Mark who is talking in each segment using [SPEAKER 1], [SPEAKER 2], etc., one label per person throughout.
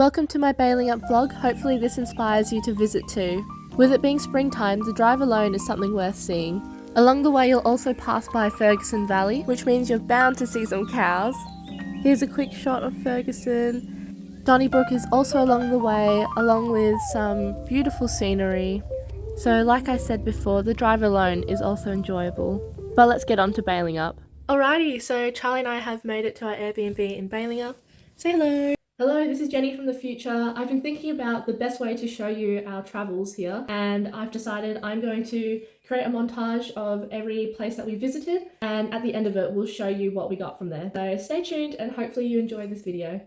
[SPEAKER 1] Welcome to my Balingup vlog. Hopefully this inspires you to visit too. With it being springtime, the drive alone is something worth seeing. Along the way you'll also pass by Ferguson Valley, which means you're bound to see some cows. Here's a quick shot of Ferguson. Donnybrook is also along the way, along with some beautiful scenery. So like I said before, the drive alone is also enjoyable. But let's get on to Balingup. Alrighty, so Charlie and I have made it to our Airbnb in Balingup. Say hello! Hello, this is Jenny from the future. I've been thinking about the best way to show you our travels here, and I've decided I'm going to create a montage of every place that we visited, and at the end of it we'll show you what we got from there. So stay tuned and hopefully you enjoy this video.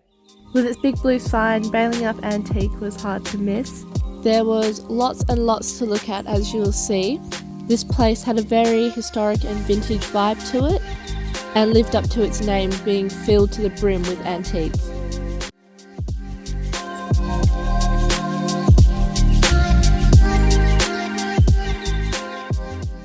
[SPEAKER 1] With its big blue sign, Balingup Antique was hard to miss. There was lots and lots to look at, as you'll see. This place had a very historic and vintage vibe to it, and lived up to its name, being filled to the brim with antiques.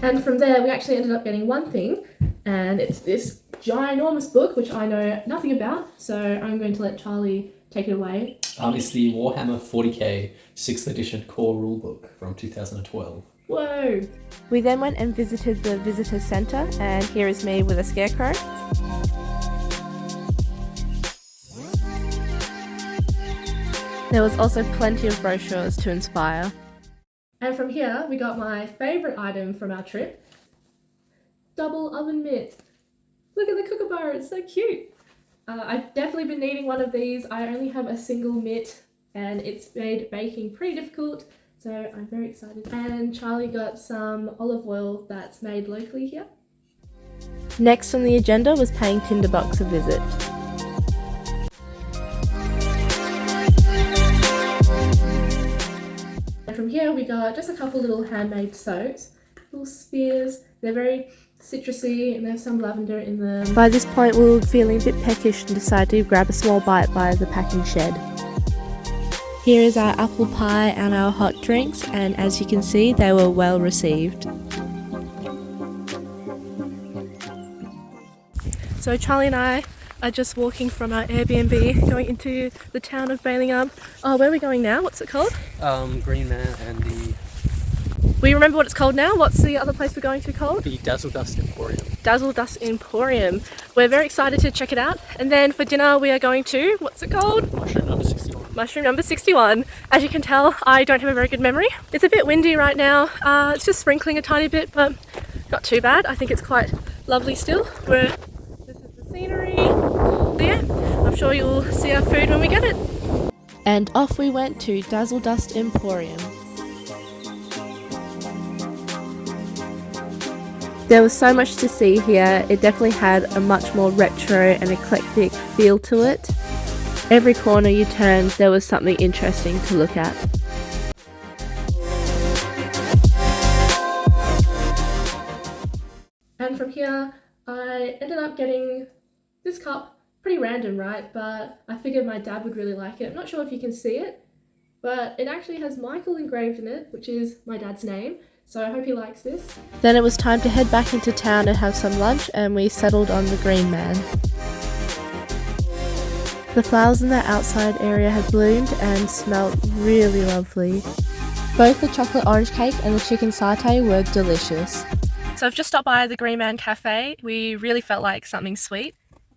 [SPEAKER 1] And from there we actually ended up getting one thing, and it's this ginormous book which I know nothing about, so I'm going to let Charlie take it away.
[SPEAKER 2] It's the Warhammer 40k 6th edition core rulebook from 2012.
[SPEAKER 1] Whoa! We then went and visited the visitor centre, and here is me with a scarecrow. There was also plenty of brochures to inspire. And from here we got my favourite item from our trip. Double oven mitt. Look at the kookaburra, it's so cute. I've definitely been needing one of these. I only have a single mitt and it's made baking pretty difficult, so I'm very excited. And Charlie got some olive oil that's made locally here. Next on the agenda was paying Tinderbox a visit. And from here we got just a couple little handmade soaps, little spears. They're very citrusy and there's some lavender in them. By this point we were feeling a bit peckish and decided to grab a small bite by the packing shed. Here is our apple pie and our hot drinks, and as you can see they were well received. So Charlie and I are just walking from our Airbnb going into the town of Balingup. Oh, where are we going now? What's it called?
[SPEAKER 2] Green Man and the...
[SPEAKER 1] We remember what it's called now. What's the other place we're going to called?
[SPEAKER 2] The Dazzle Dust Emporium.
[SPEAKER 1] Dazzle Dust Emporium. We're very excited to check it out. And then for dinner we are going to, what's it called?
[SPEAKER 2] Mushroom number 61.
[SPEAKER 1] Mushroom number 61. As you can tell, I don't have a very good memory. It's a bit windy right now. It's just sprinkling a tiny bit, but not too bad. I think it's quite lovely still. This is the scenery. So yeah, I'm sure you'll see our food when we get it. And off we went to Dazzle Dust Emporium. There was so much to see here. It definitely had a much more retro and eclectic feel to it. Every corner you turned, there was something interesting to look at. And from here, I ended up getting this cup. Pretty random, right? But I figured my dad would really like it. I'm not sure if you can see it, but it actually has Michael engraved in it, which is my dad's name. So I hope he likes this. Then it was time to head back into town and have some lunch, and we settled on the Green Man. The flowers in the outside area had bloomed and smelled really lovely. Both the chocolate orange cake and the chicken satay were delicious. So I've just stopped by the Green Man Cafe. We really felt like something sweet,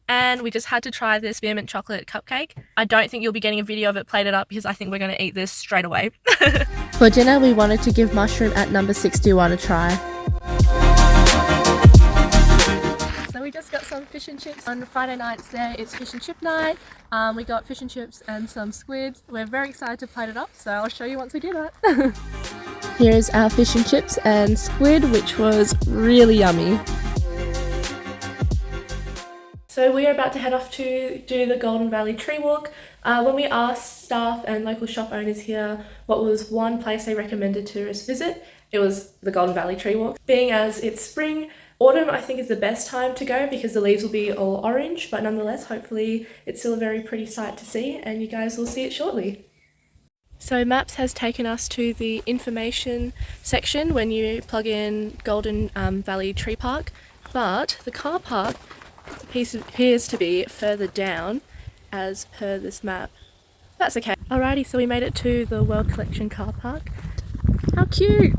[SPEAKER 1] and we just had to try this spearmint chocolate cupcake. I don't think you'll be getting a video of it plated up because I think we're going to eat this straight away. For dinner we wanted to give mushroom at number 61 a try. So we just got some fish and chips. On Friday nights there it's fish and chip night. We got fish and chips and some squid. We're very excited to plate it up, so I'll show you once we do that. Here is our fish and chips and squid, which was really yummy. So we are about to head off to do the Golden Valley Tree Walk. When we asked staff and local shop owners here what was one place they recommended tourists visit, it was the Golden Valley Tree Walk. Being as it's spring, autumn I think is the best time to go because the leaves will be all orange, but nonetheless hopefully it's still a very pretty sight to see and you guys will see it shortly. So Maps has taken us to the information section when you plug in Golden Valley Tree Park, but the car park appears to be further down as per this map. That's okay. Alrighty, so we made it to the World Collection car park. How cute!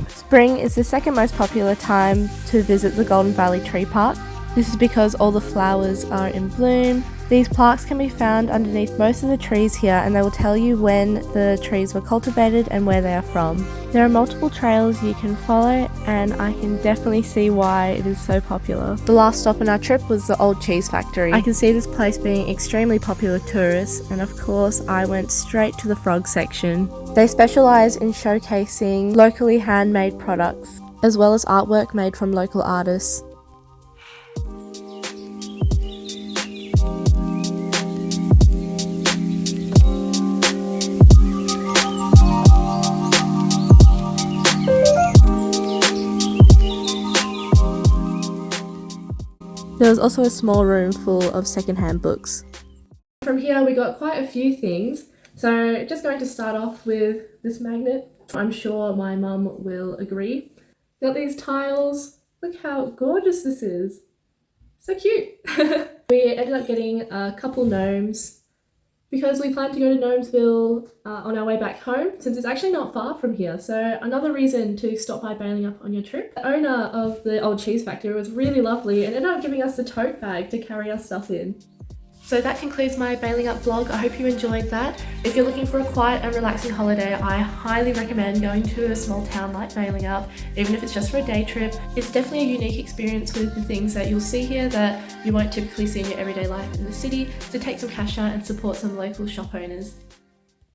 [SPEAKER 1] Spring is the second most popular time to visit the Golden Valley Tree Park. This is because all the flowers are in bloom. These plaques can be found underneath most of the trees here, and they will tell you when the trees were cultivated and where they are from. There are multiple trails you can follow, and I can definitely see why it is so popular. The last stop on our trip was the Old Cheese Factory. I can see this place being extremely popular with tourists, and of course I went straight to the frog section. They specialise in showcasing locally handmade products, as well as artwork made from local artists. There was also a small room full of secondhand books. From here we got quite a few things, so just going to start off with this magnet. I'm sure my mum will agree. Got these tiles. Look how gorgeous this is. So cute. We ended up getting a couple gnomes because we planned to go to Gnomesville on our way back home, since it's actually not far from here. So another reason to stop by Balingup on your trip. The owner of the Old Cheese Factory was really lovely and ended up giving us a tote bag to carry our stuff in. So that concludes my Balingup vlog. I hope you enjoyed that. If you're looking for a quiet and relaxing holiday, I highly recommend going to a small town like Balingup, even if it's just for a day trip. It's definitely a unique experience with the things that you'll see here that you won't typically see in your everyday life in the city, so take some cash out and support some local shop owners.